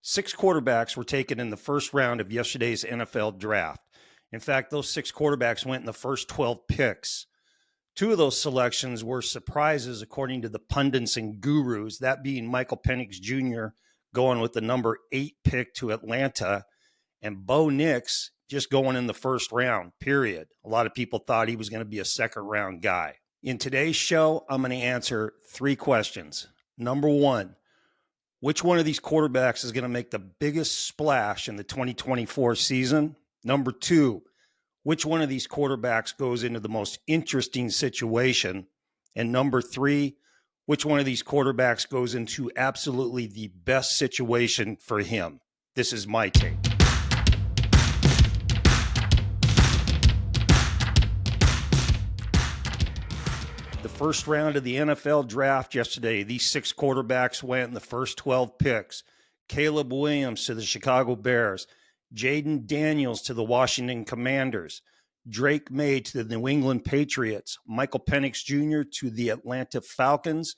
6 quarterbacks were taken in the first round of yesterday's NFL draft. In fact, those 6 quarterbacks went in the first 12 picks. 2 of those selections were surprises, according to the pundits and gurus, that being Michael Penix Jr. going with the number 8 pick to Atlanta, and Bo Nix just going in the first round, period. A lot of people thought he was going to be a second-round guy. In today's show, I'm going to answer 3 questions. Number 1, which one of these quarterbacks is going to make the biggest splash in the 2024 season? Number 2, which one of these quarterbacks goes into the most interesting situation? And number 3, which one of these quarterbacks goes into absolutely the best situation for him? This is my take. The first round of the NFL draft yesterday, these 6 quarterbacks went in the first 12 picks. Caleb Williams to the Chicago Bears, Jaden Daniels to the Washington Commanders, Drake May to the New England Patriots, Michael Penix Jr. to the Atlanta Falcons,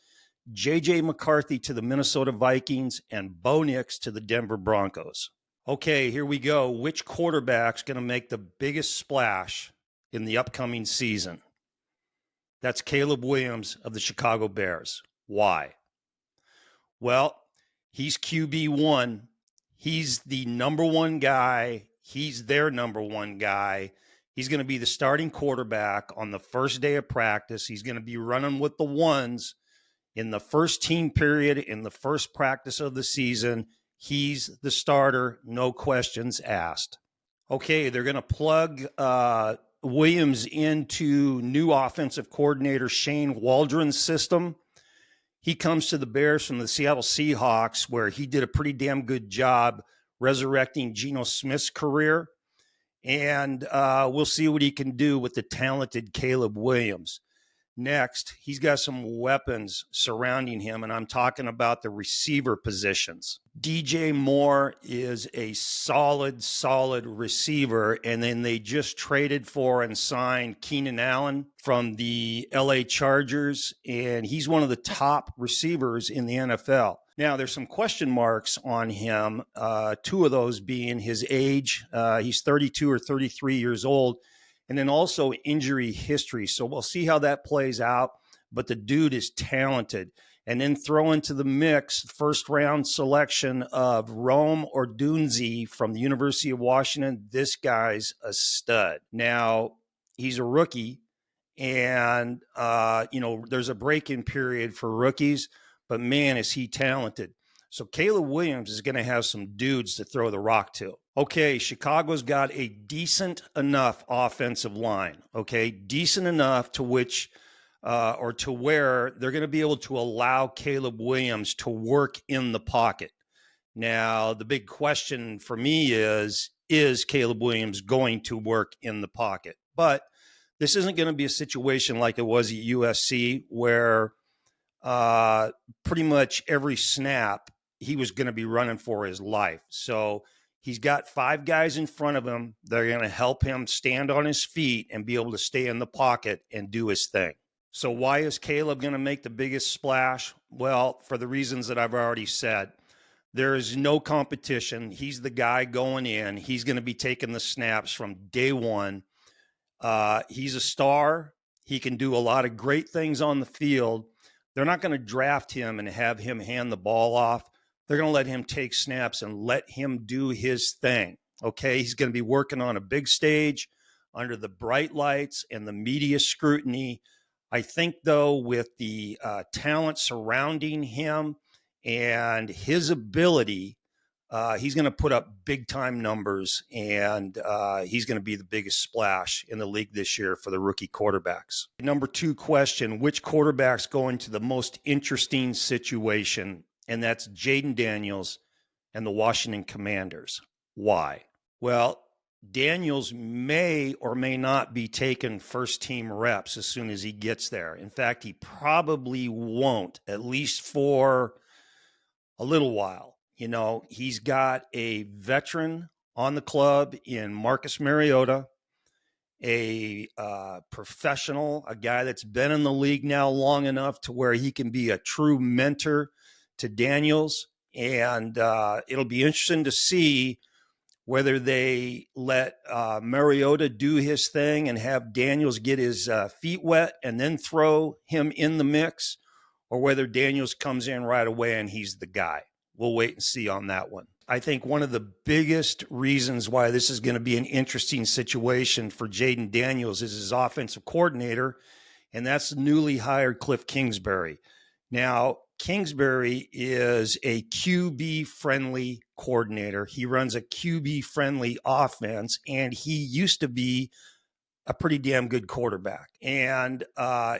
J.J. McCarthy to the Minnesota Vikings, and Bo Nix to the Denver Broncos. Okay, here we go. Which quarterback's going to make the biggest splash in the upcoming season? That's Caleb Williams of the Chicago Bears. Why? Well, he's QB1. He's the number 1 guy. He's their number 1 guy. He's going to be the starting quarterback on the first day of practice. He's going to be running with the ones in the first team period, in the first practice of the season. He's the starter, no questions asked. Okay, they're going to plug Williams into new offensive coordinator Shane Waldron's system. He comes to the Bears from the Seattle Seahawks, where he did a pretty damn good job resurrecting Geno Smith's career. And we'll see what he can do with the talented Caleb Williams. Next, he's got some weapons surrounding him, and I'm talking about the receiver positions. DJ Moore is a solid receiver, and then they just traded for and signed Keenan Allen from the LA Chargers, and he's one of the top receivers in the NFL. Now, there's some question marks on him, 2 of those being his age. He's 32 or 33 years old. And then also injury history. So we'll see how that plays out. But the dude is talented. And then throw into the mix first round selection of Rome Odunze from the University of Washington. This guy's a stud. Now, he's a rookie. And, there's a break-in period for rookies. But, man, is he talented. So Caleb Williams is going to have some dudes to throw the rock to. Okay, Chicago's got a decent enough offensive line, okay? Decent enough to which or to where they're going to be able to allow Caleb Williams to work in the pocket. Now, the big question for me is Caleb Williams going to work in the pocket? But this isn't going to be a situation like it was at USC where pretty much every snap he was going to be running for his life. So he's got 5 guys in front of him. They're going to help him stand on his feet and be able to stay in the pocket and do his thing. So why is Caleb going to make the biggest splash? Well, for the reasons that I've already said. There is no competition. He's the guy going in. He's going to be taking the snaps from day one. He's a star. He can do a lot of great things on the field. They're not going to draft him and have him hand the ball off. They're going to let him take snaps and let him do his thing, okay? He's going to be working on a big stage under the bright lights and the media scrutiny. I think, though, with the talent surrounding him and his ability, he's going to put up big-time numbers, and he's going to be the biggest splash in the league this year for the rookie quarterbacks. Number 2 question, which quarterback's going to the most interesting situation? And that's Jaden Daniels and the Washington Commanders. Why? Well, Daniels may or may not be taking first-team reps as soon as he gets there. In fact, he probably won't, at least for a little while. You know, he's got a veteran on the club in Marcus Mariota, a professional, a guy that's been in the league now long enough to where he can be a true mentor to Daniels. And it'll be interesting to see whether they let Mariota do his thing and have Daniels get his feet wet and then throw him in the mix, or whether Daniels comes in right away and he's the guy. We'll wait and see on that one. I think one of the biggest reasons why this is going to be an interesting situation for Jaden Daniels is his offensive coordinator, and that's newly hired Kliff Kingsbury. Now, Kingsbury is a QB-friendly coordinator. He runs a QB-friendly offense, and he used to be a pretty damn good quarterback. And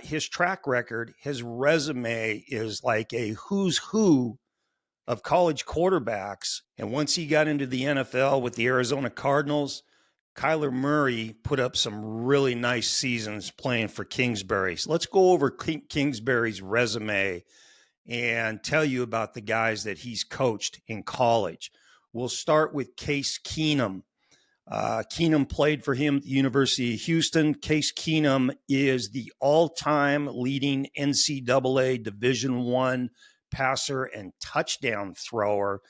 his track record, his resume is like a who's who of college quarterbacks. And once he got into the NFL with the Arizona Cardinals, Kyler Murray put up some really nice seasons playing for Kingsbury. So let's go over Kingsbury's resume and tell you about the guys that he's coached in college. We'll start with Case Keenum. Keenum played for him at the University of Houston. Case Keenum is the all-time leading NCAA Division I passer and touchdown thrower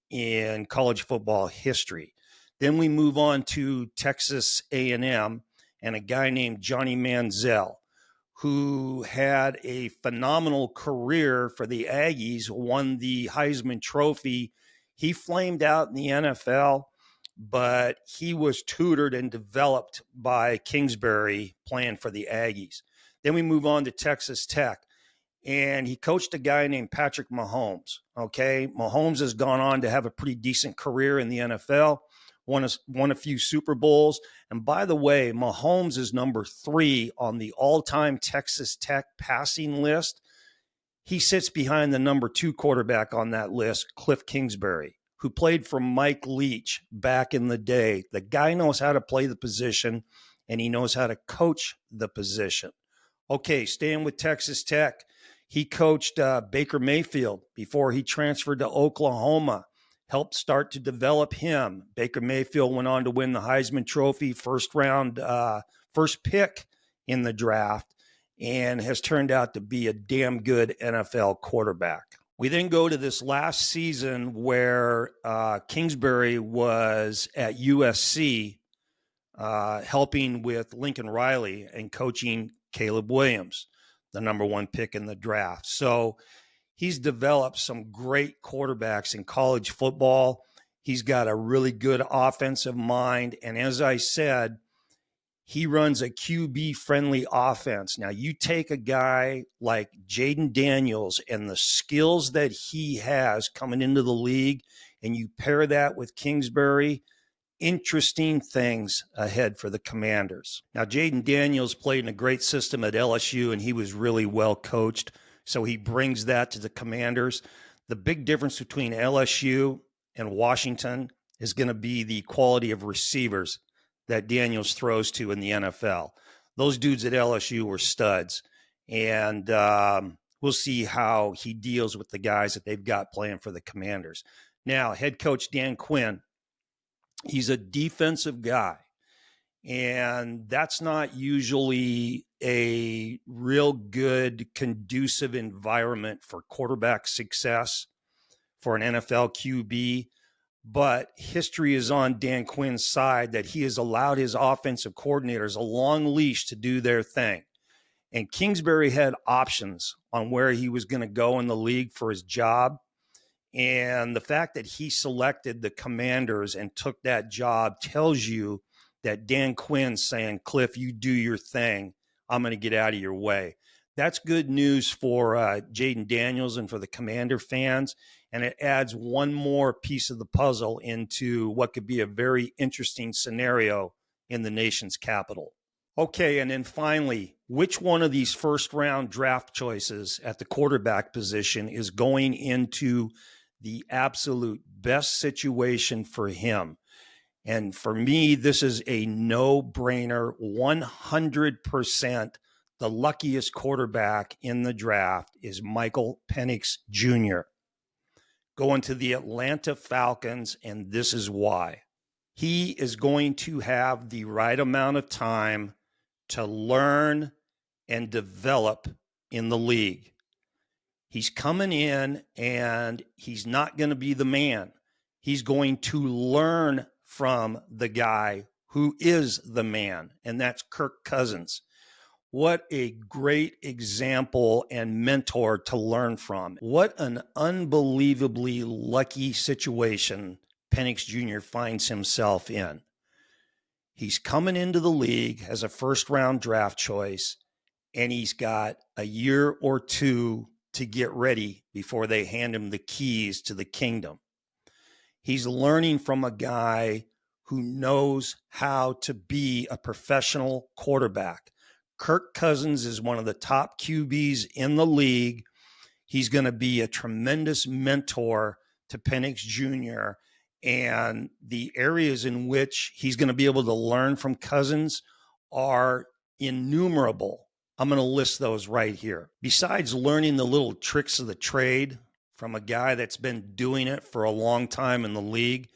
in college football history. Then we move on to Texas A&M and a guy named Johnny Manziel, who had a phenomenal career for the Aggies, won the Heisman Trophy. He flamed out in the NFL, but he was tutored and developed by Kingsbury playing for the Aggies. Then we move on to Texas Tech, and he coached a guy named Patrick Mahomes. Okay, Mahomes has gone on to have a pretty decent career in the NFL, won a few Super Bowls. And by the way, Mahomes is number 3 on the all-time Texas Tech passing list. He sits behind the number 2 quarterback on that list, Kliff Kingsbury, who played for Mike Leach back in the day. The guy knows how to play the position, and he knows how to coach the position. Okay, staying with Texas Tech, he coached Baker Mayfield before he transferred to Oklahoma, helped start to develop him. Baker Mayfield went on to win the Heisman Trophy, first pick in the draft, and has turned out to be a damn good NFL quarterback. We then go to this last season where Kingsbury was at USC helping with Lincoln Riley and coaching Caleb Williams, the number 1 pick in the draft. So he's developed some great quarterbacks in college football. He's got a really good offensive mind. And as I said, he runs a QB-friendly offense. Now, you take a guy like Jaden Daniels and the skills that he has coming into the league, and you pair that with Kingsbury, interesting things ahead for the Commanders. Now, Jaden Daniels played in a great system at LSU, and he was really well coached, so he brings that to the Commanders. The big difference between LSU and Washington is going to be the quality of receivers that Daniels throws to in the NFL. Those dudes at LSU were studs, and we'll see how he deals with the guys that they've got playing for the Commanders. Now, head coach Dan Quinn, he's a defensive guy, and that's not usually a real good, conducive environment for quarterback success for an NFL QB. But history is on Dan Quinn's side, that he has allowed his offensive coordinators a long leash to do their thing. And Kingsbury had options on where he was going to go in the league for his job. And the fact that he selected the Commanders and took that job tells you that Dan Quinn's saying, Kliff, you do your thing. I'm going to get out of your way. That's good news for Jaden Daniels and for the Commander fans. And it adds one more piece of the puzzle into what could be a very interesting scenario in the nation's capital. Okay, and then finally, which one of these first-round draft choices at the quarterback position is going into the absolute best situation for him? And for me, this is a no-brainer, 100%. The luckiest quarterback in the draft is Michael Penix Jr., going to the Atlanta Falcons, and this is why. He is going to have the right amount of time to learn and develop in the league. He's coming in and he's not going to be the man. He's going to learn from the guy who is the man, and that's Kirk Cousins. What a great example and mentor to learn from. What an unbelievably lucky situation Penix Jr. finds himself in. He's coming into the league as a first-round draft choice, and he's got a year or two to get ready before they hand him the keys to the kingdom. He's learning from a guy who knows how to be a professional quarterback. Kirk Cousins is one of the top QBs in the league. He's going to be a tremendous mentor to Penix Jr., and the areas in which he's going to be able to learn from Cousins are innumerable. I'm going to list those right here. Besides learning the little tricks of the trade from a guy that's been doing it for a long time in the league,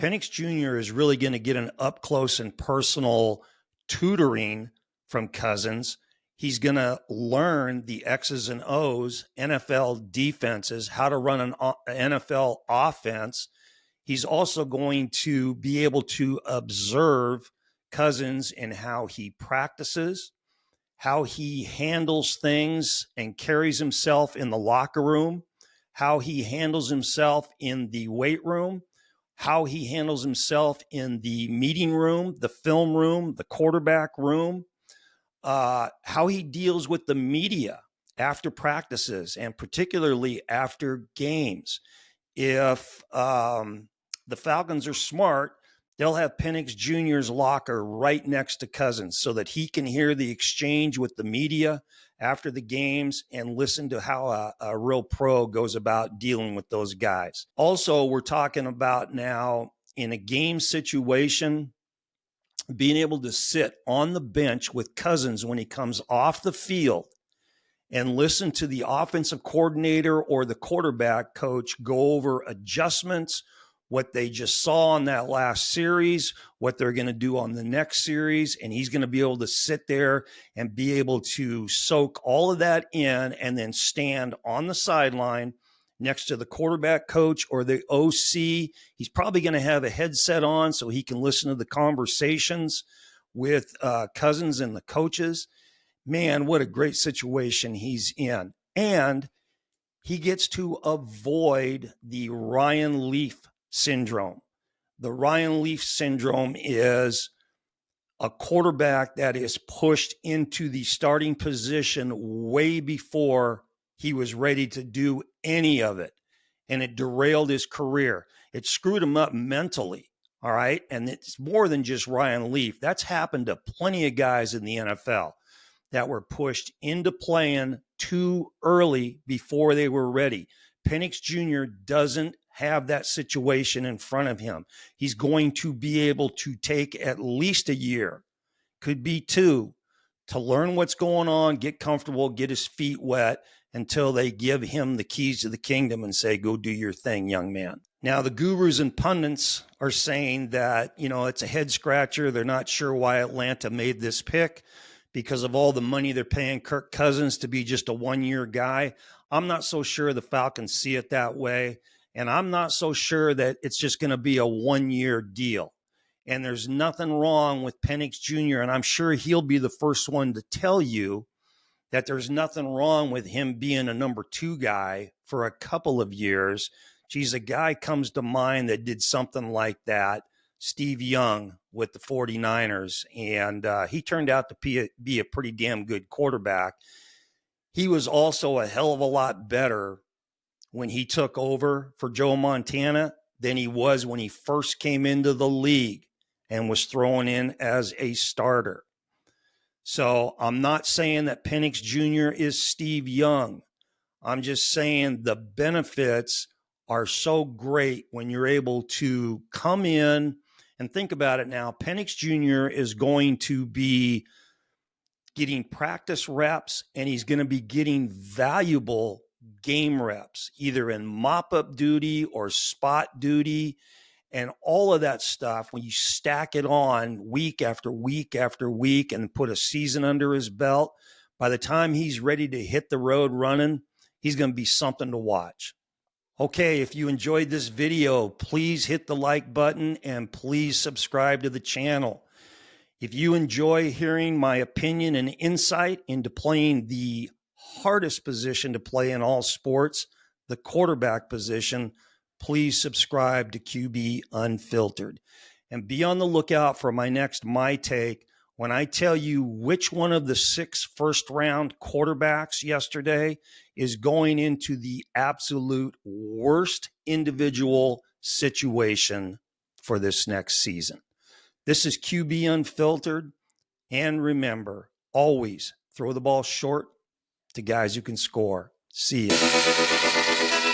Penix Jr. is really going to get an up close and personal tutoring from Cousins. He's going to learn the X's and O's, NFL defenses, how to run an NFL offense. He's also going to be able to observe Cousins in how he practices, how he handles things and carries himself in the locker room, how he handles himself in the weight room, how he handles himself in the meeting room, the film room, the quarterback room, how he deals with the media after practices and particularly after games. If the Falcons are smart, they'll have Penix Jr.'s locker right next to Cousins so that he can hear the exchange with the media after the games and listen to how a real pro goes about dealing with those guys. Also, we're talking about now in a game situation, being able to sit on the bench with Cousins when he comes off the field and listen to the offensive coordinator or the quarterback coach go over adjustments, what they just saw on that last series, what they're going to do on the next series. And he's going to be able to sit there and be able to soak all of that in and then stand on the sideline next to the quarterback coach or the OC. He's probably going to have a headset on so he can listen to the conversations with Cousins and the coaches. Man, what a great situation he's in. And he gets to avoid the Ryan Leaf syndrome. The Ryan Leaf syndrome is a quarterback that is pushed into the starting position way before he was ready to do any of it. And it derailed his career. It screwed him up mentally. All right. And it's more than just Ryan Leaf. That's happened to plenty of guys in the NFL that were pushed into playing too early before they were ready. Penix Jr. doesn't have that situation in front of him. He's going to be able to take at least a year, could be two, to learn what's going on, get comfortable, get his feet wet until they give him the keys to the kingdom and say, go do your thing, young man. Now, the gurus and pundits are saying that, it's a head scratcher. They're not sure why Atlanta made this pick because of all the money they're paying Kirk Cousins to be just a one-year guy. I'm not so sure the Falcons see it that way. And I'm not so sure that it's just going to be a one-year deal. And there's nothing wrong with Penix Jr., and I'm sure he'll be the first one to tell you that there's nothing wrong with him being a number 2 guy for a couple of years. Geez, a guy comes to mind that did something like that, Steve Young with the 49ers, and he turned out to be a pretty damn good quarterback. He was also a hell of a lot better when he took over for Joe Montana than he was when he first came into the league and was thrown in as a starter. So I'm not saying that Penix Jr. is Steve Young. I'm just saying the benefits are so great when you're able to come in and think about it now. Penix Jr. is going to be getting practice reps, and he's going to be getting valuable game reps, either in mop-up duty or spot duty, and all of that stuff. When you stack it on week after week after week and put a season under his belt, by the time he's ready to hit the road running, he's going to be something to watch. Okay, if you enjoyed this video, please hit the like button and please subscribe to the channel. If you enjoy hearing my opinion and insight into playing the hardest position to play in all sports, the quarterback position, please subscribe to QB Unfiltered. And be on the lookout for my next My Take when I tell you which one of the 6 first-round quarterbacks yesterday is going into the absolute worst individual situation for this next season. This is QB Unfiltered. And remember, always throw the ball short to guys who can score. See ya.